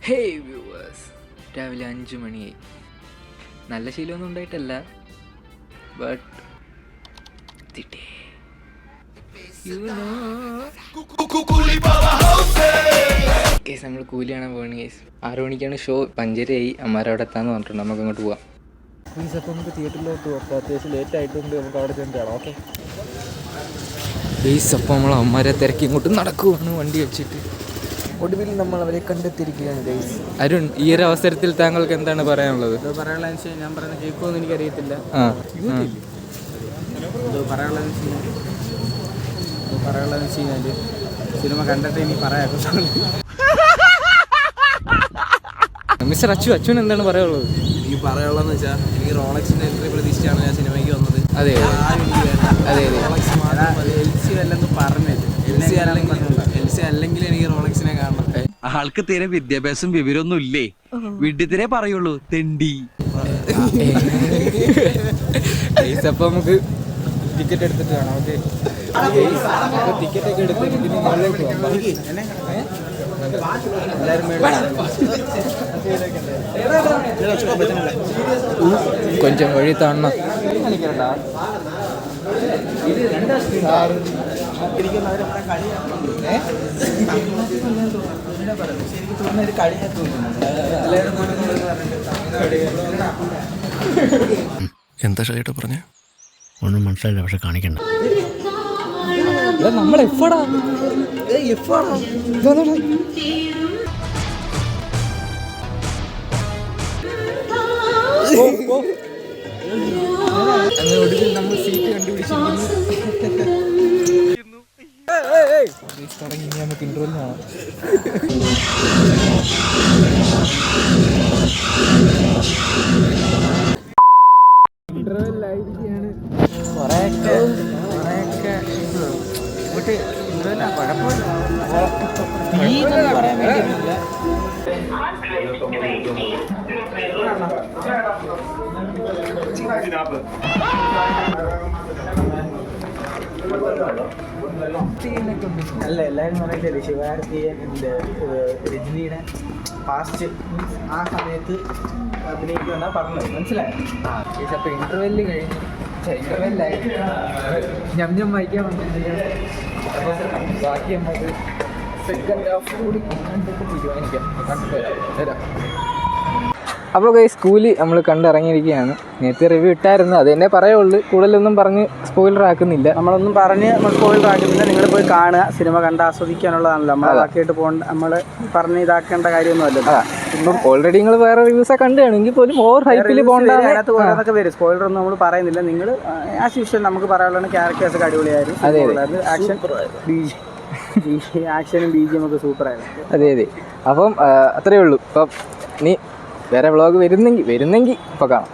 Hey viewers, രാവിലെ 5 മണിയായി. നല്ല ശീലമൊന്നും ഉണ്ടായിട്ടല്ല, ബട്ട് കേസ് നമ്മൾ കൂലി കാണാൻ പോകണം. കേസ് 6 മണിക്കാണ് ഷോ. 5:30 അമ്മാരവിടെ എത്താന്ന് പറഞ്ഞിട്ടുണ്ട്. നമുക്ക് അങ്ങോട്ട് പോവാം. പ്ലീസ്. അപ്പോൾ നമുക്ക് തിയേറ്ററിലോട്ട് പോകാം. അത്യാവശ്യം ലേറ്റ് ആയിട്ടുണ്ട്. നമുക്ക് അവിടെ ചെന്നിട്ടാണ്. Okay please. അപ്പോൾ നമ്മൾ അമ്മാരെ തിരക്കി ഇങ്ങോട്ട് നടക്കുവാണ് വണ്ടി വെച്ചിട്ട്. ഒടുവിൽ നമ്മൾ അവരെ കണ്ടെത്തിയിരിക്കുകയാണ് ഗൈസ്. അരുൺ, ഈ ഒരു അവസരത്തിൽ താങ്കൾക്ക് എന്താണ് പറയാനുള്ളത്? പറയാനുള്ളതെന്ന് വെച്ചാൽ ഞാൻ പറയുന്നത് കേൾക്കുമെന്ന് എനിക്കറിയത്തില്ല. പറയാനുള്ളതെന്ന് വെച്ച് കഴിഞ്ഞാൽ സിനിമ കണ്ടിട്ട് എനിക്ക് പറയാം. മിസ്റ്റർ അച്ഛൻ എന്താണ് പറയാനുള്ളത്? എനിക്ക് പറയാനുള്ളതെന്ന് വെച്ചാൽ എനിക്ക് റോളക്സിൻ്റെ എൻട്രി പ്രതീക്ഷിച്ചാണ് ഞാൻ സിനിമയ്ക്ക് വന്നത്. അതെ അതെ എൽസി അല്ലെന്ന് പറഞ്ഞത്. എൽസി അല്ലെങ്കിൽ എനിക്ക് റോളക്സിനെ കാണണം. ആൾക്ക് തീരെ വിദ്യാഭ്യാസം വിവരമൊന്നും ഇല്ലേ? വിഡ്ഢിത്തിരെ പറയുള്ളൂ, തെണ്ടി. അപ്പൊ നമുക്ക് ടിക്കറ്റ് എടുത്തിട്ട് വേണം. ഓക്കെ, ടിക്കറ്റ് ഒക്കെ എടുത്തിട്ട് ഇതിന് മുകളിലേക്ക് പോകാം. എല്ലാവരും കൊഞ്ചം വഴി താണ എന്താ ഷൈട്ട് പറഞ്ഞ ഒന്നും മനസ്സിലായില്ല, പക്ഷെ കാണിക്കണ്ട. നമ്മൾ എഫടാ അങ്ങനെ ഒടുവിൽ നമ്മൾ സീറ്റ് കണ്ടുപിടിച്ചിരിക്കുന്നു. തുടങ്ങി. ഇനി നമുക്ക് ഇന്റർവെൽ കാണാം. ഇന്റർവെല്ലായിരിക്കുകയാണ്. കുറേയൊക്കെ ഇങ്ങോട്ട് ഇന്റർവെല്ല കുഴപ്പമില്ല. പറയാൻ വേണ്ടിയിട്ടില്ല. അല്ല, എല്ലാവരും പറയണ്ടേ ശിവകാർത്തികൻ രജനിയുടെ ഫാസ്റ്റ് ആ സമയത്ത് അഭിനയിക്കുമെന്നാ പറഞ്ഞത്. മനസ്സിലായോ? അപ്പോൾ ഇന്റർവെല്ല് കഴിഞ്ഞു. ഇന്റർവെല്ലായി ഞം വായിക്കാൻ വന്നിട്ടില്ല. ബാക്കി നമുക്ക് സെക്കൻഡ് ഹാഫ് കൂടി കണ്ടിട്ട് തീരുമാനിക്കാം. കണ്ടിട്ട് വരാം. അപ്പോൾ സ്കൂളിൽ നമ്മൾ കണ്ടിറങ്ങിയിരിക്കുകയാണ്. നേരത്തെ റിവ്യൂ ഇട്ടായിരുന്നു, അത് തന്നെ പറയുള്ളൂ. കൂടുതലൊന്നും പറഞ്ഞ് സ്പോയിലർ ആക്കുന്നില്ല. നമ്മളൊന്നും പറഞ്ഞ് സ്പോയിലർ ആക്കുന്നില്ല. നിങ്ങൾ പോയി കാണുക. സിനിമ കണ്ട് ആസ്വദിക്കാനുള്ളതാണല്ലോ. നമ്മളാക്കിയിട്ട് പോകേണ്ട, നമ്മൾ പറഞ്ഞ് ഇതാക്കേണ്ട കാര്യമൊന്നും അല്ലല്ലോ. ഇപ്പം ഓൾറെഡി നിങ്ങൾ വേറെ റിവ്യൂസൊക്കെ കണ്ടുകയാണെങ്കിൽ പോലും ഓവർ ഹൈപ്പിൽ പോകേണ്ട. അതിനകത്ത് ഓരോന്നൊക്കെ വരും. സ്പോയിലർ ഒന്നും നമ്മൾ പറയുന്നില്ല. നിങ്ങൾ ആസ് യൂഷ്വൽ നമുക്ക് പറയാനുള്ളതാണ്. ക്യാരക്ടേഴ്സൊക്കെ അടിപൊളിയായിരുന്നു. ആക്ഷനും BGM ഒക്കെ സൂപ്പറായിരുന്നു. അതെ. അപ്പം അത്രയേ ഉള്ളൂ. അപ്പം ഇനി വേറെ വ്ളോഗ് വരുന്നെങ്കിൽ ഇപ്പോൾ കാണാം.